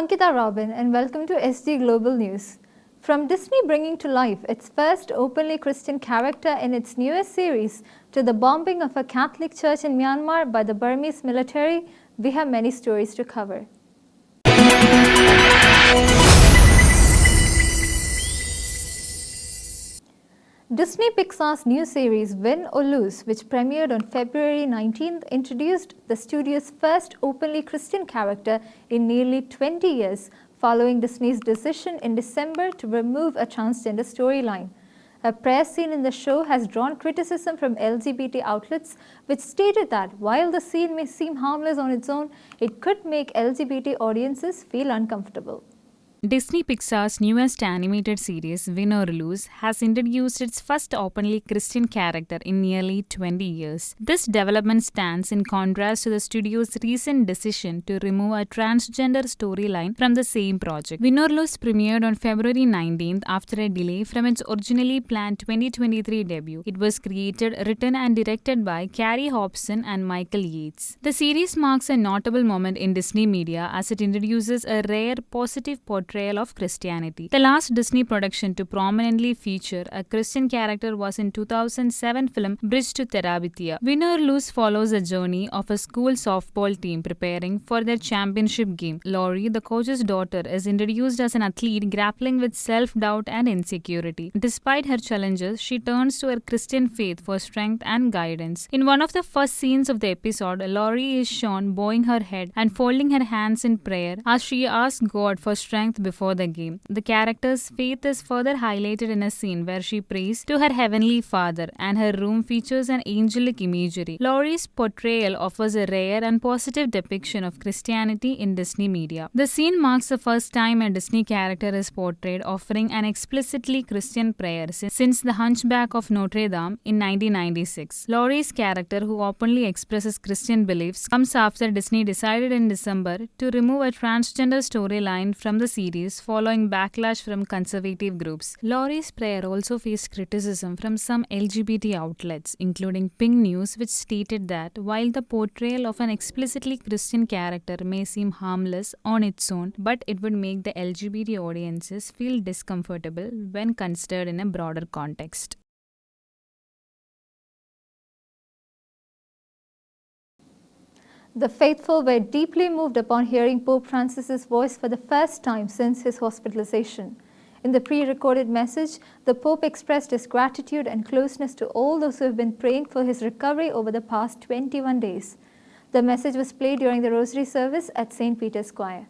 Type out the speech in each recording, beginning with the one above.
Ankita Robin and welcome to SG Global News. From Disney bringing to life its first openly Christian character in its newest series to the bombing of a Catholic church in Myanmar by the Burmese military, we have many stories to cover. Disney Pixar's new series Win or Lose, which premiered on February 19th, introduced the studio's first openly Christian character in nearly 20 years, following Disney's decision in December to remove a transgender storyline. A prayer scene in the show has drawn criticism from LGBT outlets, which stated that while the scene may seem harmless on its own, it could make LGBT audiences feel uncomfortable. Disney Pixar's newest animated series, Win or Lose, has introduced its first openly Christian character in nearly 20 years. This development stands in contrast to the studio's recent decision to remove a transgender storyline from the same project. Win or Lose premiered on February 19th after a delay from its originally planned 2023 debut. It was created, written and directed by Carrie Hobson and Michael Yates. The series marks a notable moment in Disney media as it introduces a rare positive portrayal of Christianity. The last Disney production to prominently feature a Christian character was in 2007 film Bridge to Terabithia. Win or Lose follows the journey of a school softball team preparing for their championship game. Laurie, the coach's daughter, is introduced as an athlete grappling with self-doubt and insecurity. Despite her challenges, she turns to her Christian faith for strength and guidance. In one of the first scenes of the episode, Laurie is shown bowing her head and folding her hands in prayer as she asks God for strength before the game. The character's faith is further highlighted in a scene where she prays to her heavenly Father, and her room features an angelic imagery. Laurie's portrayal offers a rare and positive depiction of Christianity in Disney media. The scene marks the first time a Disney character is portrayed offering an explicitly Christian prayer since The Hunchback of Notre Dame in 1996. Laurie's character, who openly expresses Christian beliefs, comes after Disney decided in December to remove a transgender storyline from the series following backlash from conservative groups. Laurie's prayer also faced criticism from some LGBT outlets, including Pink News, which stated that while the portrayal of an explicitly Christian character may seem harmless on its own, but it would make the LGBT audiences feel discomfortable when considered in a broader context. The faithful were deeply moved upon hearing Pope Francis's voice for the first time since his hospitalization. In the pre-recorded message, the Pope expressed his gratitude and closeness to all those who have been praying for his recovery over the past 21 days. The message was played during the Rosary service at St. Peter's Choir.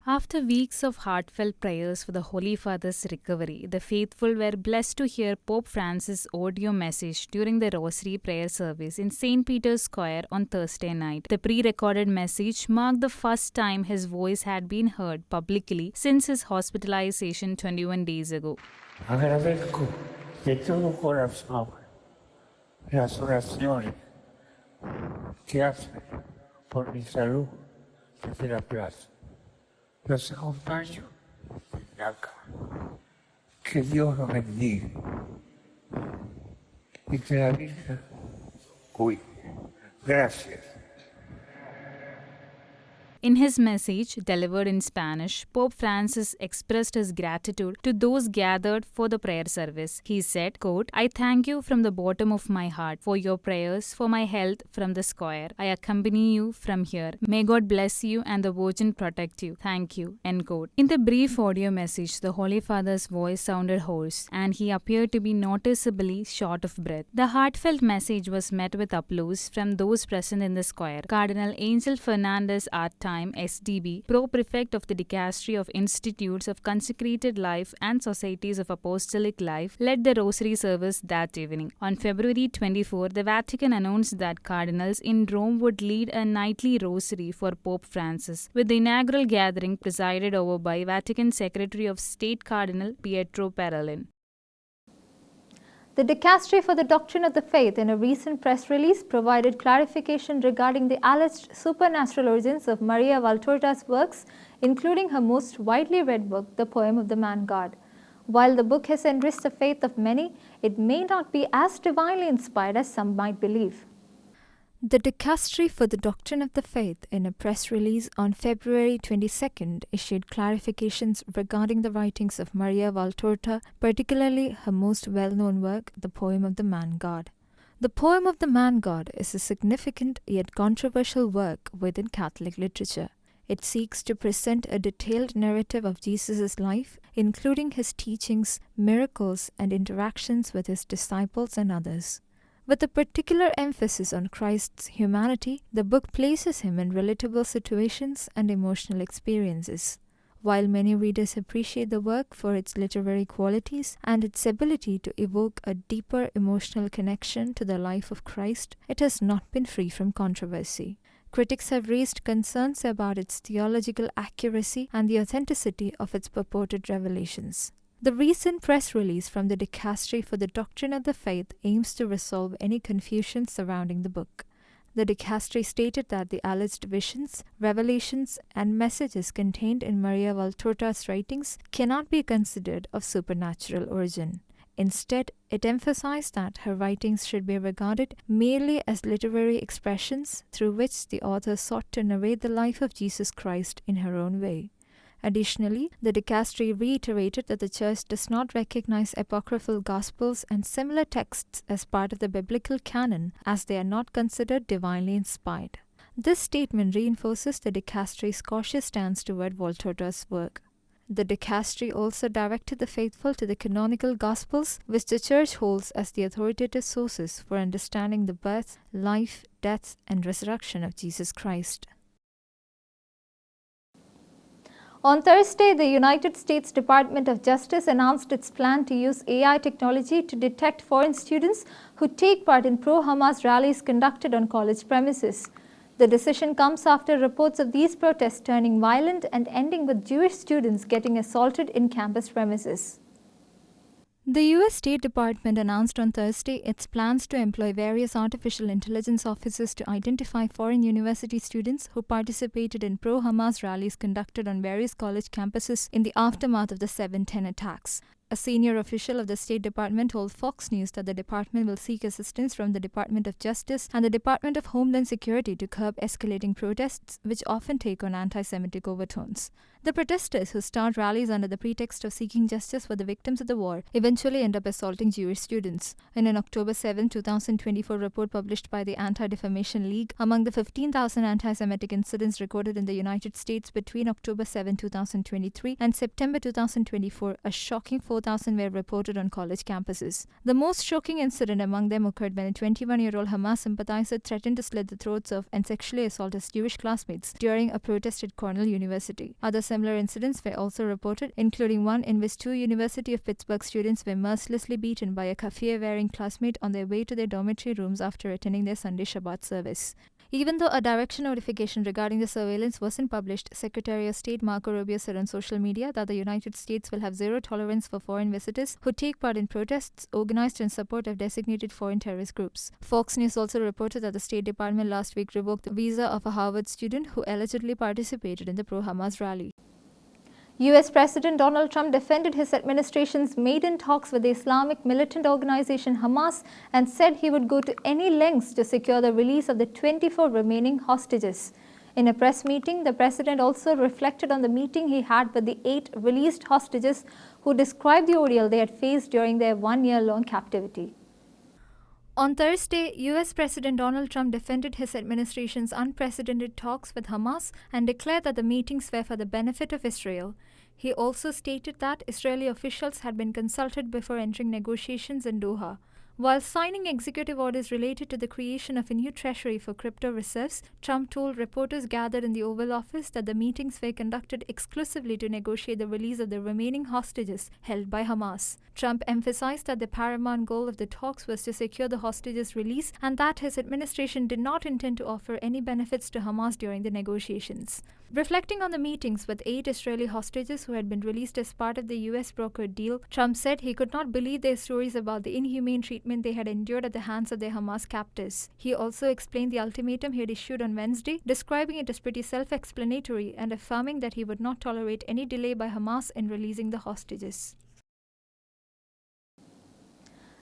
After weeks of heartfelt prayers for the Holy Father's recovery, the faithful were blessed to hear Pope Francis' audio message during the Rosary prayer service in St. Peter's Choir on Thursday night. The pre-recorded message marked the first time his voice had been heard publicly since his hospitalization 21 days ago. Agradezco de todo corazón las oraciones que hacen por mi salud desde la plaza. Los acompaño desde acá. Que Dios los bendiga y que la Virgen cuide. Gracias. In his message, delivered in Spanish, Pope Francis expressed his gratitude to those gathered for the prayer service. He said, quote, "I thank you from the bottom of my heart for your prayers for my health from the choir. I accompany you from here. May God bless you and the Virgin protect you. Thank you." End quote. In the brief audio message, the Holy Father's voice sounded hoarse, and he appeared to be noticeably short of breath. The heartfelt message was met with applause from those present in the choir. Cardinal Angel Fernandez Artime, SDB, Pro-Prefect of the Dicastery of Institutes of Consecrated Life and Societies of Apostolic Life, led the Rosary service that evening. On February 24, the Vatican announced that cardinals in Rome would lead a nightly rosary for Pope Francis, with the inaugural gathering presided over by Vatican Secretary of State Cardinal Pietro Parolin. The Dicastery for the Doctrine of the Faith, in a recent press release, provided clarification regarding the alleged supernatural origins of Maria Valtorta's works, including her most widely read book, The Poem of the Man God. While the book has enriched the faith of many, it may not be as divinely inspired as some might believe. The Dicastery for the Doctrine of the Faith, in a press release on February 22nd, issued clarifications regarding the writings of Maria Valtorta, particularly her most well-known work, The Poem of the Man-God. The Poem of the Man-God is a significant yet controversial work within Catholic literature. It seeks to present a detailed narrative of Jesus' life, including his teachings, miracles, and interactions with his disciples and others. With a particular emphasis on Christ's humanity, the book places him in relatable situations and emotional experiences. While many readers appreciate the work for its literary qualities and its ability to evoke a deeper emotional connection to the life of Christ, it has not been free from controversy. Critics have raised concerns about its theological accuracy and the authenticity of its purported revelations. The recent press release from the Dicastery for the Doctrine of the Faith aims to resolve any confusion surrounding the book. The Dicastery stated that the alleged visions, revelations, and messages contained in Maria Valtorta's writings cannot be considered of supernatural origin. Instead, it emphasized that her writings should be regarded merely as literary expressions through which the author sought to narrate the life of Jesus Christ in her own way. Additionally, the Dicastery reiterated that the Church does not recognize apocryphal Gospels and similar texts as part of the biblical canon, as they are not considered divinely inspired. This statement reinforces the Dicastery's cautious stance toward Valtorta's work. The Dicastery also directed the faithful to the canonical Gospels, which the Church holds as the authoritative sources for understanding the birth, life, death, and resurrection of Jesus Christ. On Thursday, the United States Department of Justice announced its plan to use AI technology to detect foreign students who take part in pro-Hamas rallies conducted on college premises. The decision comes after reports of these protests turning violent and ending with Jewish students getting assaulted in campus premises. The U.S. State Department announced on Thursday its plans to employ various artificial intelligence officers to identify foreign university students who participated in pro-Hamas rallies conducted on various college campuses in the aftermath of the 7/11 attacks. A senior official of the State Department told Fox News that the department will seek assistance from the Department of Justice and the Department of Homeland Security to curb escalating protests, which often take on anti-Semitic overtones. The protesters, who start rallies under the pretext of seeking justice for the victims of the war, eventually end up assaulting Jewish students. In an October 7, 2024 report published by the Anti-Defamation League, among the 15,000 anti-Semitic incidents recorded in the United States between October 7, 2023 and September 2024, a shocking 4,000 were reported on college campuses. The most shocking incident among them occurred when a 21-year-old Hamas sympathizer threatened to slit the throats of and sexually assault his Jewish classmates during a protest at Cornell University. Other similar incidents were also reported, including one in which 2 University of Pittsburgh students were mercilessly beaten by a keffiyeh-wearing classmate on their way to their dormitory rooms after attending their Sunday Shabbat service. Even though a direction notification regarding the surveillance wasn't published, Secretary of State Marco Rubio said on social media that the United States will have zero tolerance for foreign visitors who take part in protests organized in support of designated foreign terrorist groups. Fox News also reported that the State Department last week revoked the visa of a Harvard student who allegedly participated in the pro-Hamas rally. U.S. President Donald Trump defended his administration's maiden talks with the Islamic militant organization Hamas and said he would go to any lengths to secure the release of the 24 remaining hostages. In a press meeting, the president also reflected on the meeting he had with the 8 released hostages who described the ordeal they had faced during their 1-year-long captivity. On Thursday, U.S. President Donald Trump defended his administration's unprecedented talks with Hamas and declared that the meetings were for the benefit of Israel. He also stated that Israeli officials had been consulted before entering negotiations in Doha. While signing executive orders related to the creation of a new treasury for crypto reserves, Trump told reporters gathered in the Oval Office that the meetings were conducted exclusively to negotiate the release of the remaining hostages held by Hamas. Trump emphasized that the paramount goal of the talks was to secure the hostages' release and that his administration did not intend to offer any benefits to Hamas during the negotiations. Reflecting on the meetings with 8 Israeli hostages who had been released as part of the U.S. brokered deal, Trump said he could not believe their stories about the inhumane treatment they had endured at the hands of their Hamas captors. He also explained the ultimatum he had issued on Wednesday, describing it as pretty self-explanatory and affirming that he would not tolerate any delay by Hamas in releasing the hostages.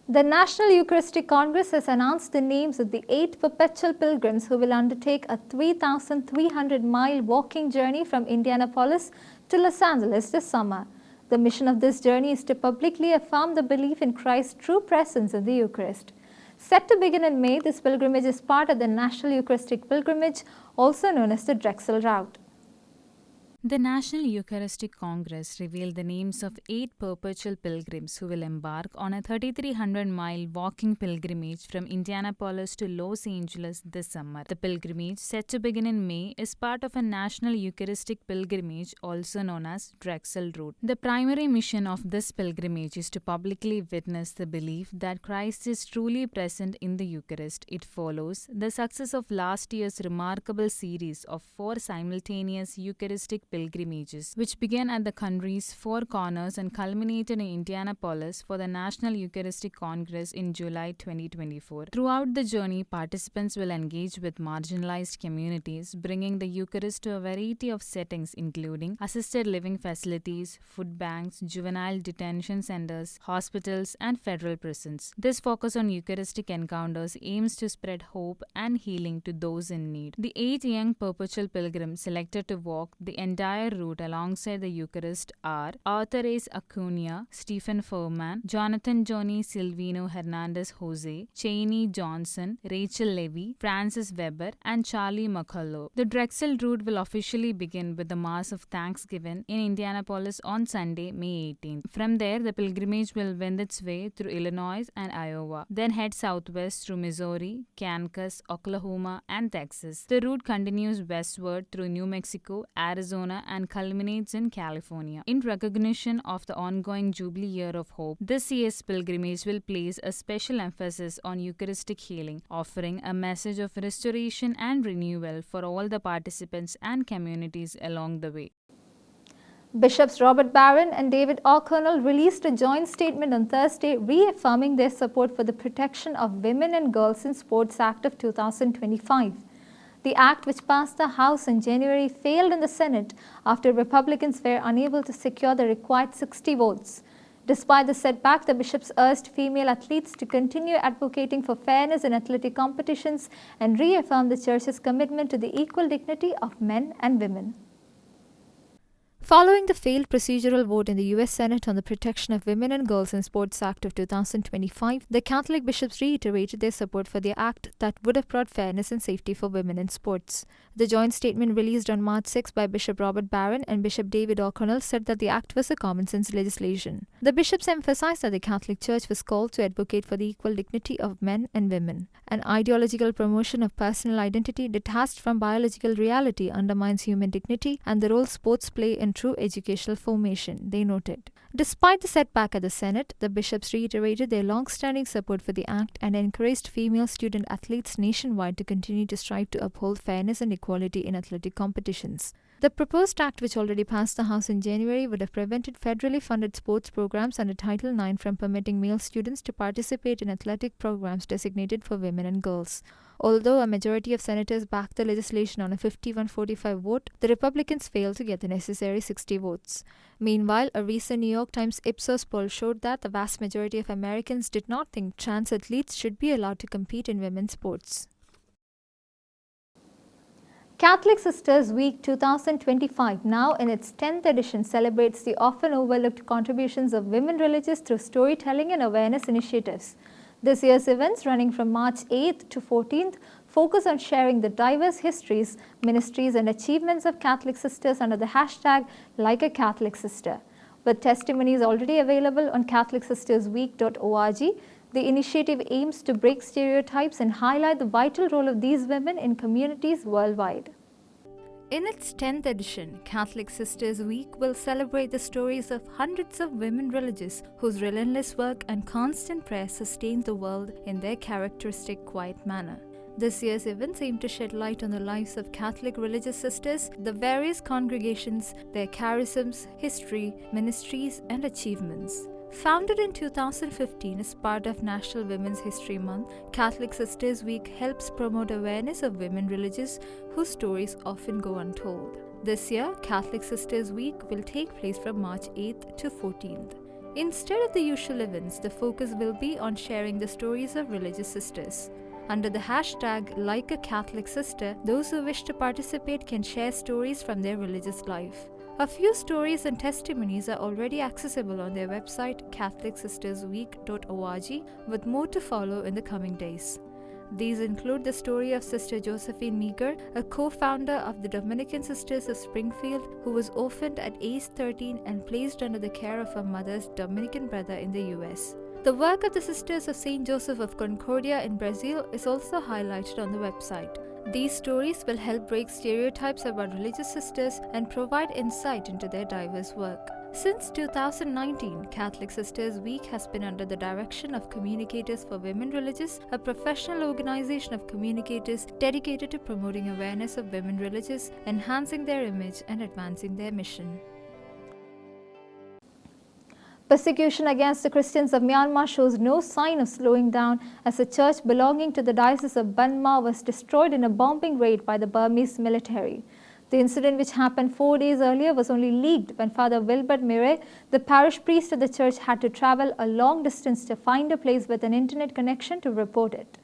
The National Eucharistic Congress has announced the names of the 8 perpetual pilgrims who will undertake a 3,300-mile walking journey from Indianapolis to Los Angeles this summer. The mission of this journey is to publicly affirm the belief in Christ's true presence in the Eucharist. Set to begin in May, this pilgrimage is part of the National Eucharistic Pilgrimage, also known as the Drexel Route. The National Eucharistic Congress revealed the names of 8 perpetual pilgrims who will embark on a 3,300-mile walking pilgrimage from Indianapolis to Los Angeles this summer. The pilgrimage, set to begin in May, is part of a National Eucharistic Pilgrimage, also known as Drexel Route. The primary mission of this pilgrimage is to publicly witness the belief that Christ is truly present in the Eucharist. It follows the success of last year's remarkable series of 4 simultaneous Eucharistic pilgrimages, which began at the country's 4 corners and culminated in Indianapolis for the National Eucharistic Congress in July 2024. Throughout the journey, participants will engage with marginalized communities, bringing the Eucharist to a variety of settings including assisted living facilities, food banks, juvenile detention centers, hospitals, and federal prisons. This focus on Eucharistic encounters aims to spread hope and healing to those in need. The 8 young perpetual pilgrims selected to walk the entire route alongside the Eucharist are Arthur Ace Acuna, Stephen Furman, Jonathan Johnny Silvino Hernandez Jose, Cheney Johnson, Rachel Levy, Francis Weber, and Charlie McCullough. The Drexel route will officially begin with the Mass of Thanksgiving in Indianapolis on Sunday, May 18th. From there, the pilgrimage will wend its way through Illinois and Iowa, then head southwest through Missouri, Kansas, Oklahoma, and Texas. The route continues westward through New Mexico, Arizona, and culminates in California. In recognition of the ongoing Jubilee Year of Hope, this year's pilgrimage will place a special emphasis on Eucharistic healing, offering a message of restoration and renewal for all the participants and communities along the way. Bishops Robert Barron and David O'Connell released a joint statement on Thursday reaffirming their support for the Protection of Women and Girls in Sports Act of 2025. The act, which passed the House in January, failed in the Senate after Republicans were unable to secure the required 60 votes. Despite the setback, the bishops urged female athletes to continue advocating for fairness in athletic competitions and reaffirmed the Church's commitment to the equal dignity of men and women. Following the failed procedural vote in the U.S. Senate on the Protection of Women and Girls in Sports Act of 2025, the Catholic bishops reiterated their support for the act that would have brought fairness and safety for women in sports. The joint statement released on March 6 by Bishop Robert Barron and Bishop David O'Connell said that the act was a common-sense legislation. The bishops emphasized that the Catholic Church was called to advocate for the equal dignity of men and women. An ideological promotion of personal identity detached from biological reality undermines human dignity and the role sports play in true educational formation, they noted. Despite the setback at the Senate, the bishops reiterated their long-standing support for the act and encouraged female student athletes nationwide to continue to strive to uphold fairness and equality in athletic competitions. The proposed act, which already passed the House in January, would have prevented federally funded sports programs under Title IX from permitting male students to participate in athletic programs designated for women and girls. Although a majority of senators backed the legislation on a 51-45 vote, the Republicans failed to get the necessary 60 votes. Meanwhile, a recent New York Times Ipsos poll showed that the vast majority of Americans did not think trans athletes should be allowed to compete in women's sports. Catholic Sisters Week 2025, now in its 10th edition, celebrates the often overlooked contributions of women religious through storytelling and awareness initiatives. This year's events, running from March 8th to 14th, focus on sharing the diverse histories, ministries, and achievements of Catholic sisters under the hashtag #LikeACatholicSister. With testimonies already available on CatholicSistersWeek.org, the initiative aims to break stereotypes and highlight the vital role of these women in communities worldwide. In its 10th edition, Catholic Sisters Week will celebrate the stories of hundreds of women religious whose relentless work and constant prayer sustain the world in their characteristic quiet manner. This year's events aim to shed light on the lives of Catholic religious sisters, the various congregations, their charisms, history, ministries, and achievements. Founded in 2015 as part of National Women's History Month, Catholic Sisters Week helps promote awareness of women religious whose stories often go untold. This year, Catholic Sisters Week will take place from March 8th to 14th. Instead of the usual events, the focus will be on sharing the stories of religious sisters. Under the hashtag Like a Catholic Sister, those who wish to participate can share stories from their religious life. A few stories and testimonies are already accessible on their website catholicsisters.week.org, with more to follow in the coming days. These include the story of Sister Josephine Meager, a co-founder of the Dominican Sisters of Springfield, who was orphaned at age 13 and placed under the care of her mother's Dominican brother in the US. The work of the Sisters of St. Joseph of Concordia in Brazil is also highlighted on the website. These stories will help break stereotypes about religious sisters and provide insight into their diverse work. Since 2019, Catholic Sisters Week has been under the direction of Communicators for Women Religious, a professional organization of communicators dedicated to promoting awareness of women religious, enhancing their image, and advancing their mission. Persecution against the Christians of Myanmar shows no sign of slowing down as a church belonging to the Diocese of Banma was destroyed in a bombing raid by the Burmese military. The incident, which happened 4 days earlier, was only leaked when Father Wilbert Mire, the parish priest of the church, had to travel a long distance to find a place with an internet connection to report it.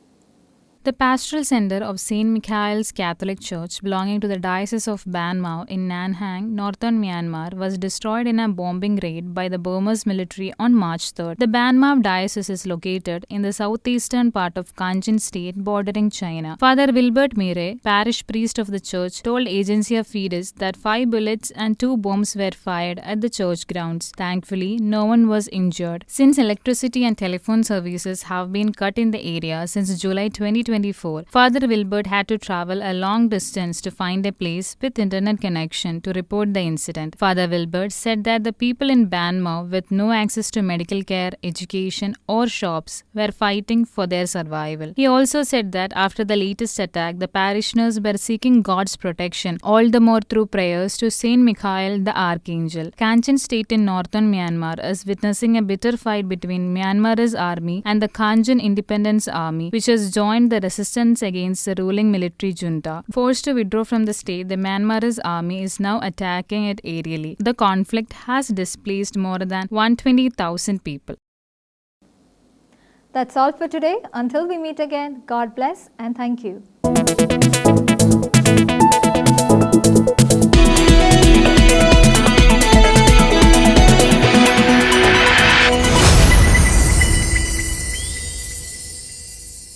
The pastoral center of St. Michael's Catholic Church, belonging to the Diocese of Ban Mau in Nan Hang, northern Myanmar, was destroyed in a bombing raid by the Burmese military on March 3rd. The Ban Mau Diocese is located in the southeastern part of Kanchin State, bordering China. Father Wilbert Mire, parish priest of the church, told Agency of Fides that 5 bullets and 2 bombs were fired at the church grounds. Thankfully, no one was injured. Since electricity and telephone services have been cut in the area since July 2024, Father Wilbert had to travel a long distance to find a place with internet connection to report the incident. Father Wilbert said that the people in Ban Mau with no access to medical care, education, or shops were fighting for their survival. He also said that after the latest attack, the parishioners were seeking God's protection, all the more through prayers to Saint Michael the Archangel. Kanchin State in northern Myanmar is witnessing a bitter fight between Myanmar's army and the Kanchin Independence Army, which has joined the resistance against the ruling military junta. Forced to withdraw from the state, the Myanmar's army is now attacking it aerially. The conflict has displaced more than 120,000 people. That's all for today. Until we meet again, God bless and thank you.